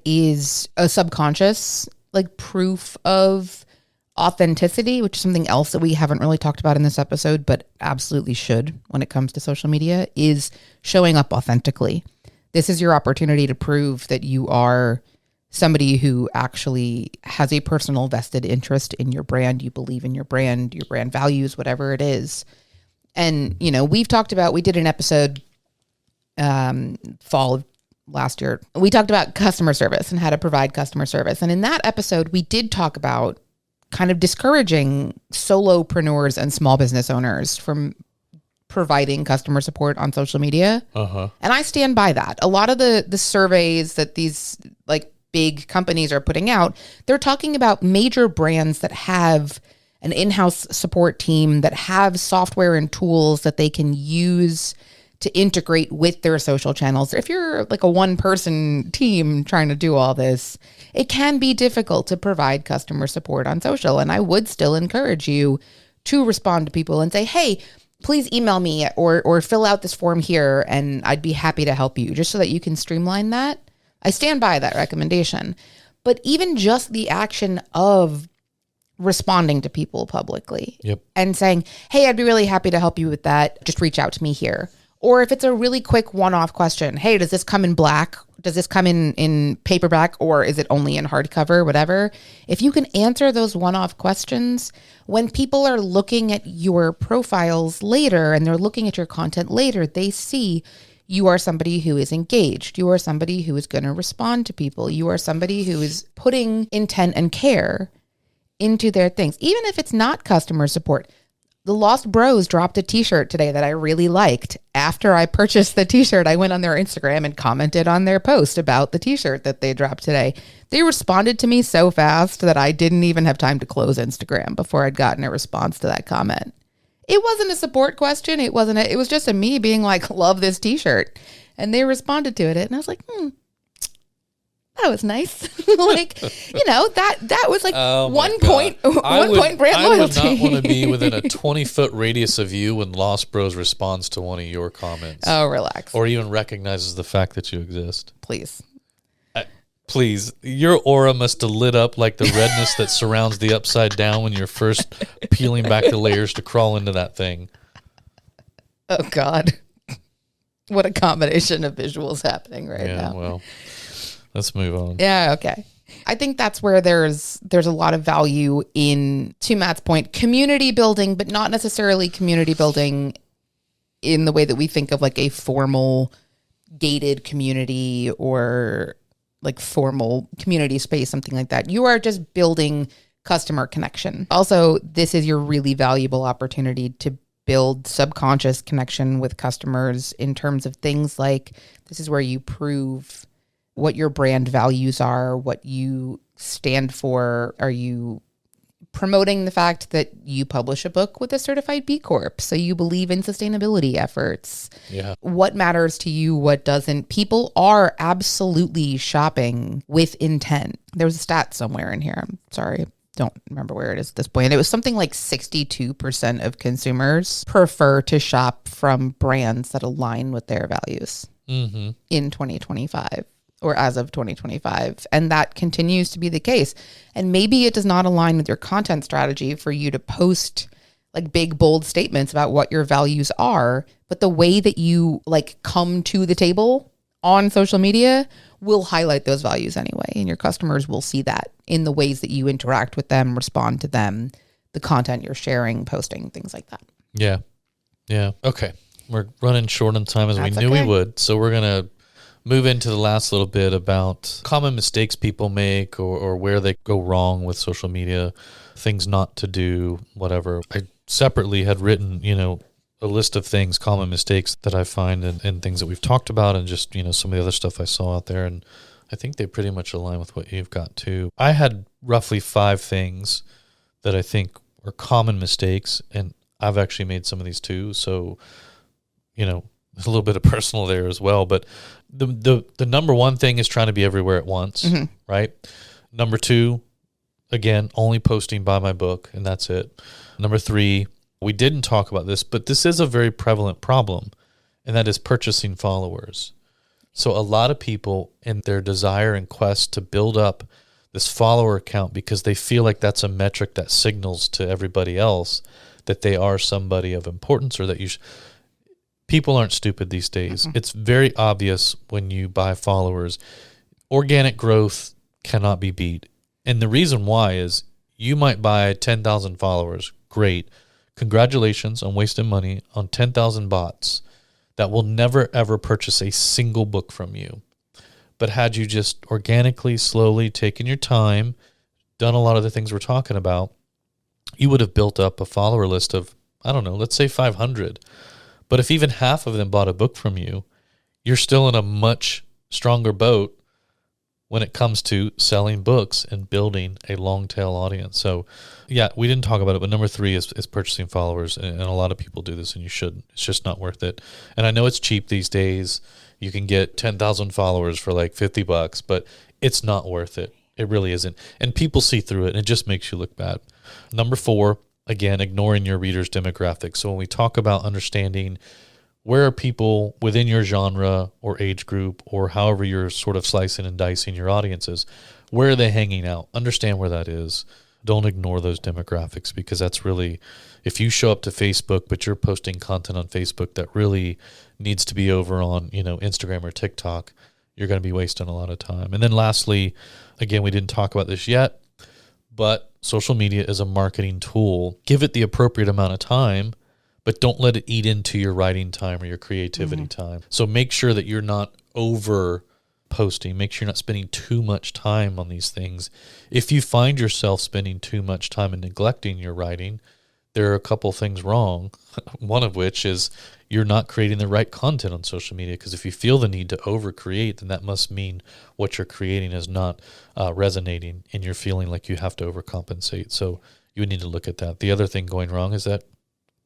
Speaker 1: is a subconscious like proof of authenticity, which is something else that we haven't really talked about in this episode, but absolutely should when it comes to social media, is showing up authentically. This is your opportunity to prove that you are somebody who actually has a personal vested interest in your brand. You believe in your brand values, whatever it is. And, we did an episode fall of last year. We talked about customer service and how to provide customer service. And in that episode, we did talk about kind of discouraging solopreneurs and small business owners from providing customer support on social media. And I stand by that. A lot of the surveys that these like big companies are putting out, they're talking about major brands that have an in-house support team, that have software and tools that they can use to integrate with their social channels. If you're like a one-person team trying to do all this, it can be difficult to provide customer support on social. And I would still encourage you to respond to people and say, hey, please email me or fill out this form here, and I'd be happy to help you, just so that you can streamline that. I stand by that recommendation. But even just the action of responding to people publicly and saying, hey, I'd be really happy to help you with that. Just reach out to me here. Or if it's a really quick one-off question, hey, does this come in black? Does this come in paperback, or is it only in hardcover, whatever? If you can answer those one-off questions, when people are looking at your profiles later and they're looking at your content later, they see you are somebody who is engaged. You are somebody who is going to respond to people. You are somebody who is putting intent and care into their things, even if it's not customer support. The Lost Bros dropped a t-shirt today that I really liked. After I purchased the t-shirt, I went on their Instagram and commented on their post about the t-shirt that they dropped today. They responded to me so fast that I didn't even have time to close Instagram before I'd gotten a response to that comment. It wasn't a support question. It was just a me being like, love this t-shirt. And they responded to it. And I was like, that was nice. That was like one point brand loyalty.
Speaker 2: I would not want to be within a 20-foot radius of you when Lost Bros responds to one of your comments.
Speaker 1: Oh, relax.
Speaker 2: Or even recognizes the fact that you exist.
Speaker 1: Please.
Speaker 2: Please. Your aura must have lit up like the redness that surrounds the upside down when you're first peeling back the layers to crawl into that thing.
Speaker 1: Oh, God. What a combination of visuals happening right now.
Speaker 2: Yeah, well... Let's move on.
Speaker 1: Yeah, okay. I think that's where there's a lot of value in, to Matt's point, community building, but not necessarily community building in the way that we think of like a formal gated community or like formal community space, something like that. You are just building customer connection. Also, this is your really valuable opportunity to build subconscious connection with customers in terms of things like, this is where you prove what your brand values are, what you stand for. Are you promoting the fact that you publish a book with a certified B Corp, so you believe in sustainability efforts?
Speaker 2: Yeah.
Speaker 1: What matters to you, what doesn't? People are absolutely shopping with intent. There was a stat somewhere in here. I'm sorry. Don't remember where it is at this point. It was something like 62% of consumers prefer to shop from brands that align with their values in 2025. Or as of 2025. And that continues to be the case. And maybe it does not align with your content strategy for you to post like big, bold statements about what your values are, but the way that you like come to the table on social media will highlight those values anyway. And your customers will see that in the ways that you interact with them, respond to them, the content you're sharing, posting, things like that.
Speaker 2: Yeah. Yeah. Okay. We're running short on time as we knew we would. So we're going to move into the last little bit about common mistakes people make or where they go wrong with social media, things not to do, whatever. I separately had written, a list of things, common mistakes that I find and things that we've talked about and just, some of the other stuff I saw out there. And I think they pretty much align with what you've got too. I had roughly 5 things that I think are common mistakes, and I've actually made some of these too. So, there's a little bit of personal there as well. But the number one thing is trying to be everywhere at once, right? Number 2, again, only posting by my book, and that's it. Number 3, we didn't talk about this, but this is a very prevalent problem, and that is purchasing followers. So a lot of people in their desire and quest to build up this follower account because they feel like that's a metric that signals to everybody else that they are somebody of importance or that people aren't stupid these days. It's very obvious when you buy followers. Organic growth cannot be beat. And the reason why is you might buy 10,000 followers. Great. Congratulations on wasting money on 10,000 bots that will never, ever purchase a single book from you. But had you just organically, slowly taken your time, done a lot of the things we're talking about, you would have built up a follower list of, I don't know, let's say 500. But if even half of them bought a book from you, you're still in a much stronger boat when it comes to selling books and building a long tail audience. So yeah, we didn't talk about it, but number 3 is purchasing followers. And a lot of people do this and you shouldn't. It's just not worth it. And I know it's cheap these days. You can get 10,000 followers for like $50, but it's not worth it. It really isn't. And people see through it and it just makes you look bad. Number 4, again, ignoring your readers' demographics. So when we talk about understanding where are people within your genre or age group or however you're sort of slicing and dicing your audiences, where are they hanging out? Understand where that is. Don't ignore those demographics because that's really, if you show up to Facebook, but you're posting content on Facebook that really needs to be over on, Instagram or TikTok, you're going to be wasting a lot of time. And then lastly, again, we didn't talk about this yet, but social media is a marketing tool. Give it the appropriate amount of time, but don't let it eat into your writing time or your creativity time. So make sure that you're not over posting. Make sure you're not spending too much time on these things. If you find yourself spending too much time and neglecting your writing, there are a couple things wrong. One of which is you're not creating the right content on social media, because if you feel the need to over-create, then that must mean what you're creating is not resonating and you're feeling like you have to overcompensate. So you need to look at that. The other thing going wrong is that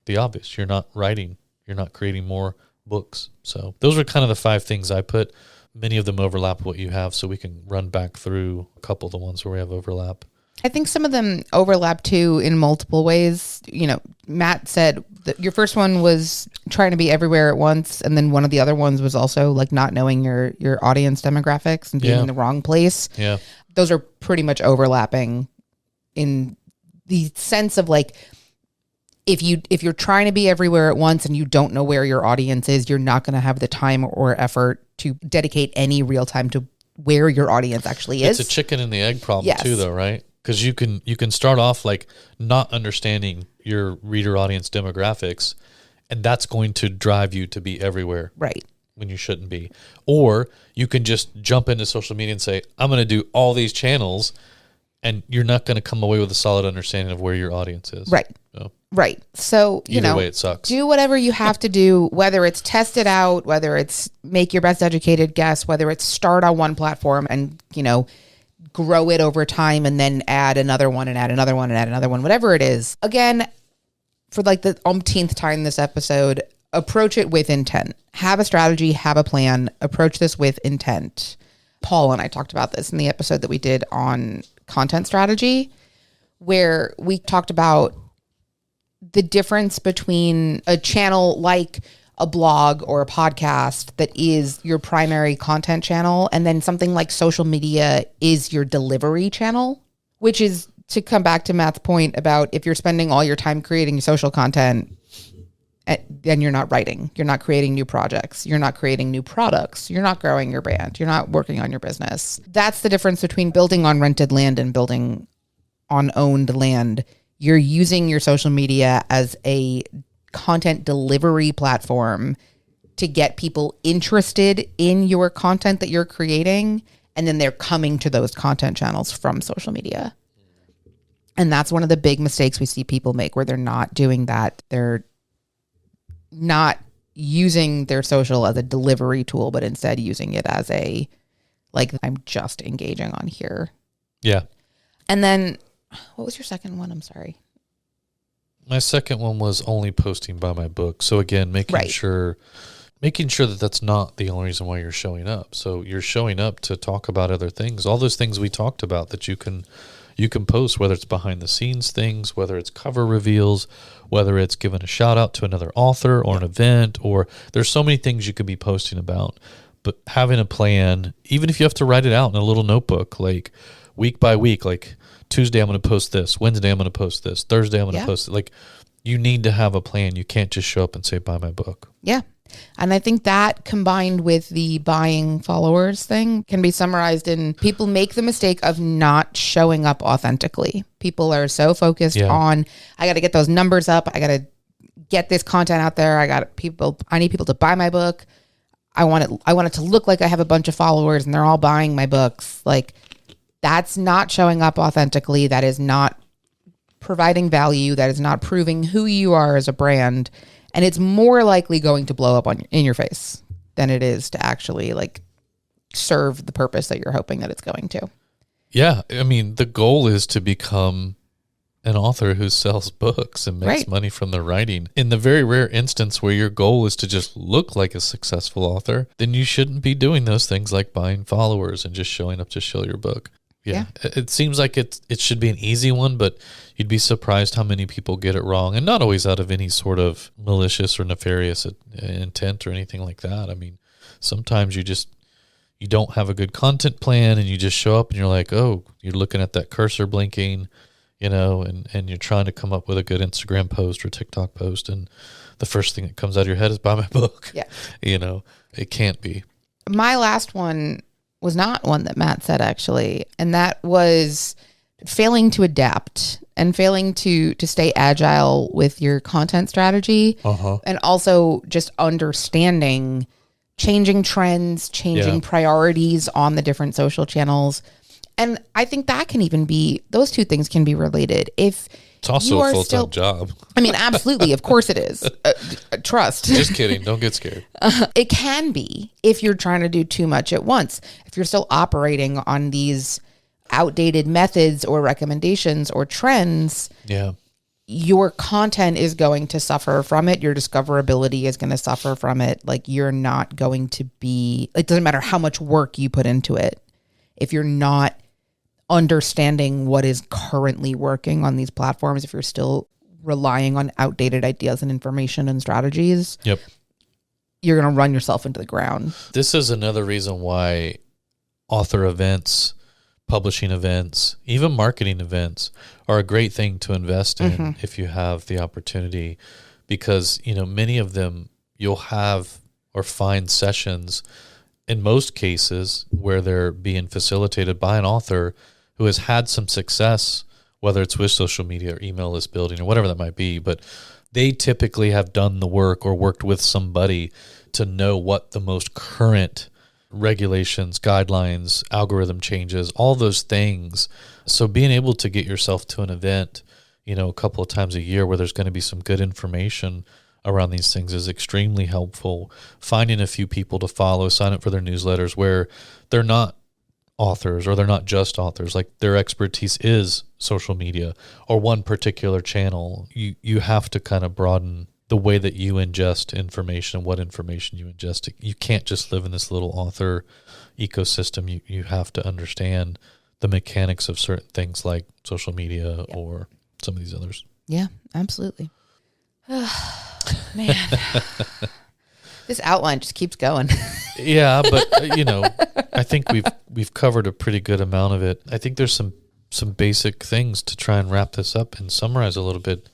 Speaker 2: the obvious, you're not writing, you're not creating more books. So those are kind of the 5 things I put. Many of them overlap what you have, so we can run back through a couple of the ones where we have overlap.
Speaker 1: I think some of them overlap too in multiple ways. Matt said that your first one was trying to be everywhere at once, and then one of the other ones was also like not knowing your audience demographics and being in the wrong place.
Speaker 2: Yeah.
Speaker 1: Those are pretty much overlapping in the sense of like, if you're trying to be everywhere at once and you don't know where your audience is, you're not going to have the time or effort to dedicate any real time to where your audience actually is.
Speaker 2: It's a chicken and the egg problem too, though, right? Because you can start off like not understanding your reader audience demographics, and that's going to drive you to be everywhere,
Speaker 1: right,
Speaker 2: when you shouldn't be. Or you can just jump into social media and say, I'm going to do all these channels, and you're not going to come away with a solid understanding of where your audience is.
Speaker 1: Right.
Speaker 2: So.
Speaker 1: Right. So,
Speaker 2: either way, it sucks.
Speaker 1: Do whatever you have to do, whether it's test it out, whether it's make your best educated guess, whether it's start on one platform and, grow it over time and then add another one and add another one and add another one, whatever it is. Again, for like the umpteenth time this episode, approach it with intent. Have a strategy, have a plan, approach this with intent. Paul and I talked about this in the episode that we did on content strategy, where we talked about the difference between a channel like a blog or a podcast that is your primary content channel, and then something like social media is your delivery channel, which is to come back to Matt's point about if you're spending all your time creating social content, then you're not writing, you're not creating new projects, you're not creating new products, you're not growing your brand, you're not working on your business. That's the difference between building on rented land and building on owned land. You're using your social media as a content delivery platform to get people interested in your content that you're creating, and then they're coming to those content channels from social media. And that's one of the big mistakes we see people make, where they're not doing that. They're not using their social as a delivery tool, but instead using it as a, like, I'm just engaging on here.
Speaker 2: Yeah.
Speaker 1: And then what was your second one? I'm sorry.
Speaker 2: My second one was only posting by my book. So again, making sure that that's not the only reason why you're showing up. So you're showing up to talk about other things, all those things we talked about that you can post, whether it's behind the scenes things, whether it's cover reveals, whether it's giving a shout out to another author or an event, or there's so many things you could be posting about. But having a plan, even if you have to write it out in a little notebook, like week by week, like Tuesday I'm going to post this, Wednesday I'm going to post this, Thursday I'm going to post it. Like, you need to have a plan. You can't just show up and say, buy my book.
Speaker 1: Yeah. And I think that, combined with the buying followers thing, can be summarized in, people make the mistake of not showing up authentically. People are so focused on, I got to get those numbers up. I got to get this content out there. I need people to buy my book. I want it to look like I have a bunch of followers and they're all buying my books. Like, that's not showing up authentically. That is not providing value. That is not proving who you are as a brand. And it's more likely going to blow up in your face than it is to actually, like, serve the purpose that you're hoping that it's going to.
Speaker 2: Yeah. I mean, the goal is to become an author who sells books and makes money from their writing. In the very rare instance where your goal is to just look like a successful author, then you shouldn't be doing those things like buying followers and just showing up to show your book. Yeah. It seems like it should be an easy one, but you'd be surprised how many people get it wrong, and not always out of any sort of malicious or nefarious intent or anything like that. I mean, sometimes you don't have a good content plan and you just show up and you're like, oh, you're looking at that cursor blinking, and you're trying to come up with a good Instagram post or TikTok post, and the first thing that comes out of your head is buy my book.
Speaker 1: Yeah.
Speaker 2: It can't be.
Speaker 1: My last one was not one that Matt said, actually, and that was failing to adapt and failing to stay agile with your content strategy, and also just understanding changing trends, changing priorities on the different social channels. And I think that can even be, those two things can be related. If
Speaker 2: it's also a full-time job.
Speaker 1: I mean, absolutely. Of course it is. Trust.
Speaker 2: Just kidding. Don't get scared.
Speaker 1: It can be if you're trying to do too much at once. If you're still operating on these outdated methods or recommendations or trends, your content is going to suffer from it. Your discoverability is going to suffer from it. Like, you're not going to be, it doesn't matter how much work you put into it. If you're not understanding what is currently working on these platforms, if you're still relying on outdated ideas and information and strategies, you're going to run yourself into the ground.
Speaker 2: This is another reason why author events, publishing events, even marketing events are a great thing to invest in if you have the opportunity, because, many of them you'll have or find sessions in most cases where they're being facilitated by an author who has had some success, whether it's with social media or email list building or whatever that might be, but they typically have done the work or worked with somebody to know what the most current regulations, guidelines, algorithm changes, all those things. So being able to get yourself to an event, a couple of times a year where there's going to be some good information around these things is extremely helpful. Finding a few people to follow, sign up for their newsletters where they're not authors or they're not just authors, like their expertise is social media or one particular channel. You have to kind of broaden the way that you ingest information and what information you ingest. You can't just live in this little author ecosystem. You have to understand the mechanics of certain things like social media or some of these others.
Speaker 1: Yeah, absolutely. Man, this outline just keeps going.
Speaker 2: Yeah, but I think we've covered a pretty good amount of it. I think there's some some basic things to try and wrap this up and summarize a little bit.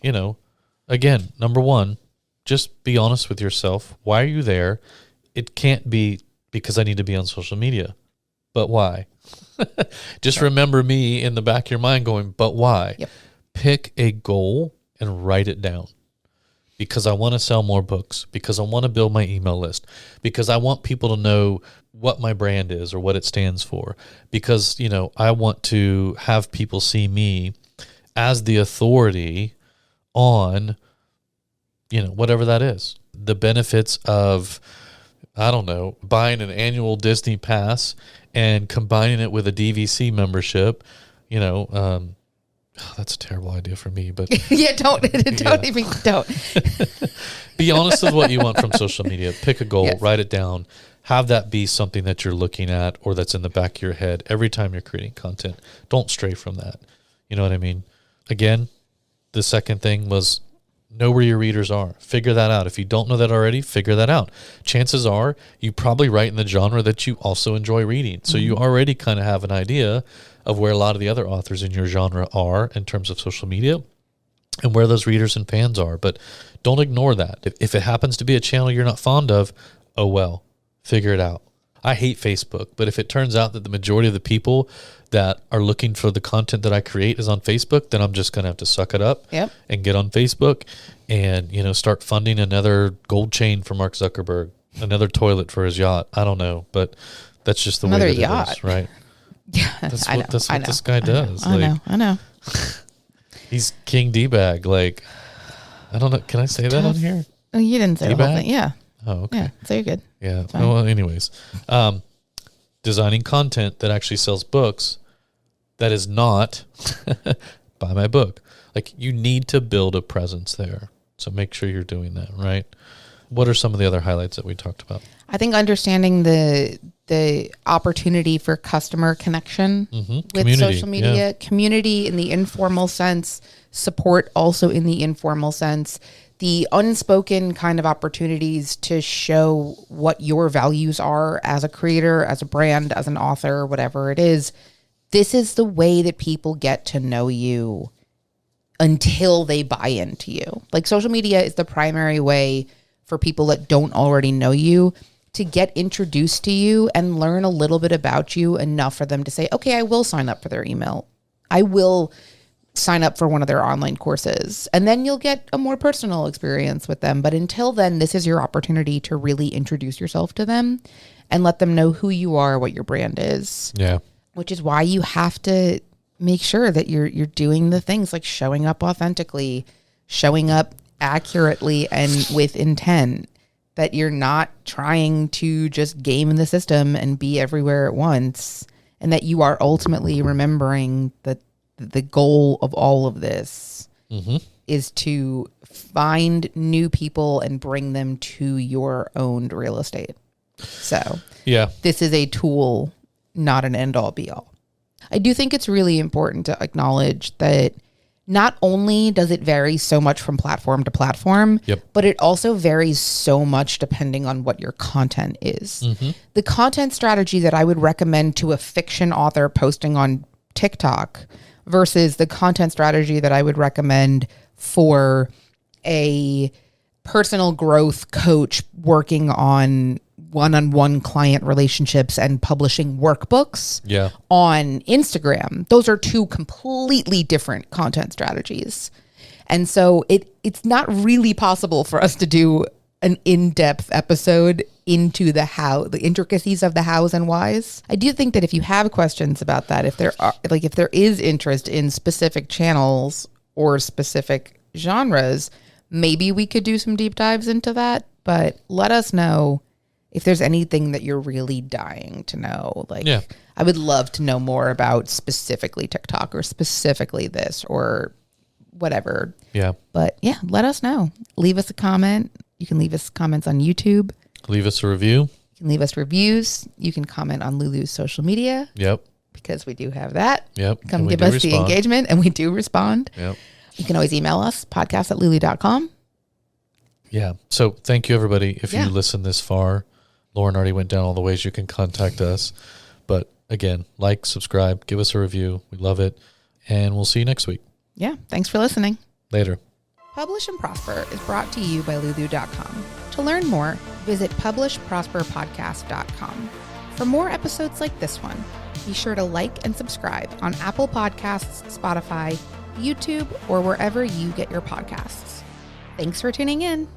Speaker 2: Again, number one, just be honest with yourself. Why are you there? It can't be because I need to be on social media. But why? Just remember me in the back of your mind going, but why?
Speaker 1: Yep.
Speaker 2: Pick a goal and write it down. Because I want to sell more books, because I want to build my email list, because I want people to know what my brand is or what it stands for, because, I want to have people see me as the authority on, whatever that is. The benefits of, I don't know, buying an annual Disney pass and combining it with a DVC membership, that's a terrible idea for me, but
Speaker 1: yeah, don't
Speaker 2: be honest with what you want from social media. Pick a goal,
Speaker 1: yes.
Speaker 2: Write it down, have that be something that you're looking at or that's in the back of your head every time you're creating content. Don't stray from that. You know what I mean? Again, the second thing was know where your readers are. Figure that out. If you don't know that already, figure that out. Chances are you probably write in the genre that you also enjoy reading. So you already kind of have an idea of where a lot of the other authors in your genre are in terms of social media and where those readers and fans are. But don't ignore that. If it happens to be a channel you're not fond of, oh well, figure it out. I hate Facebook, but if it turns out that the majority of the people that are looking for the content that I create is on Facebook, then I'm just going to have to suck it up and get on Facebook and, start funding another gold chain for Mark Zuckerberg, another toilet for his yacht. I don't know, but that's just the way that it is, right?
Speaker 1: Yeah,
Speaker 2: that's what this guy does.
Speaker 1: I know.
Speaker 2: He's King D-Bag. Like, I don't know. Can I say that on here?
Speaker 1: Oh, you didn't say the whole thing. Yeah.
Speaker 2: Oh, okay.
Speaker 1: Yeah, so you're good.
Speaker 2: Yeah. Well, anyways, designing content that actually sells books that is not buy my book. Like, you need to build a presence there. So make sure you're doing that, right? What are some of the other highlights that we talked about?
Speaker 1: I think understanding the opportunity for customer connection with community, social media, community in the informal sense, support also in the informal sense, the unspoken kind of opportunities to show what your values are as a creator, as a brand, as an author, whatever it is. This is the way that people get to know you until they buy into you. Like, social media is the primary way for people that don't already know you to get introduced to you and learn a little bit about you enough for them to say, okay, I will sign up for their email. I will sign up for one of their online courses. And then you'll get a more personal experience with them. But until then, this is your opportunity to really introduce yourself to them and let them know who you are, what your brand is.
Speaker 2: Yeah.
Speaker 1: Which is why you have to make sure that you're doing the things like showing up authentically, showing up accurately and with intent, that you're not trying to just game the system and be everywhere at once, and that you are ultimately remembering that the goal of all of this is to find new people and bring them to your owned real estate. So this is a tool, not an end all be all. I do think it's really important to acknowledge that not only does it vary so much from platform to platform, but it also varies so much depending on what your content is. The content strategy that I would recommend to a fiction author posting on TikTok versus the content strategy that I would recommend for a personal growth coach working on one-on-one client relationships and publishing workbooks on Instagram. Those are two completely different content strategies. And so it's not really possible for us to do an in-depth episode into the intricacies of the hows and whys. I do think that if you have questions about that, if there is interest in specific channels or specific genres, maybe we could do some deep dives into that. But let us know if there's anything that you're really dying to know. I would love to know more about specifically TikTok or specifically this or whatever. Yeah. But yeah, let us know. Leave us a comment. You can leave us comments on YouTube.
Speaker 2: Leave us a review.
Speaker 1: You can leave us reviews. You can comment on Lulu's social media.
Speaker 2: Yep.
Speaker 1: Because we do have that.
Speaker 2: Yep.
Speaker 1: Come give us the engagement, and we do respond.
Speaker 2: Yep.
Speaker 1: You can always email us, podcast@lulu.com.
Speaker 2: Yeah. So thank you, everybody. If you listen this far, Lauren already went down all the ways you can contact us. But again, like, subscribe, give us a review. We love it. And we'll see you next week.
Speaker 1: Yeah. Thanks for listening.
Speaker 2: Later.
Speaker 1: Publish and Prosper is brought to you by Lulu.com. To learn more, visit publishprosperpodcast.com. For more episodes like this one, be sure to like and subscribe on Apple Podcasts, Spotify, YouTube, or wherever you get your podcasts. Thanks for tuning in.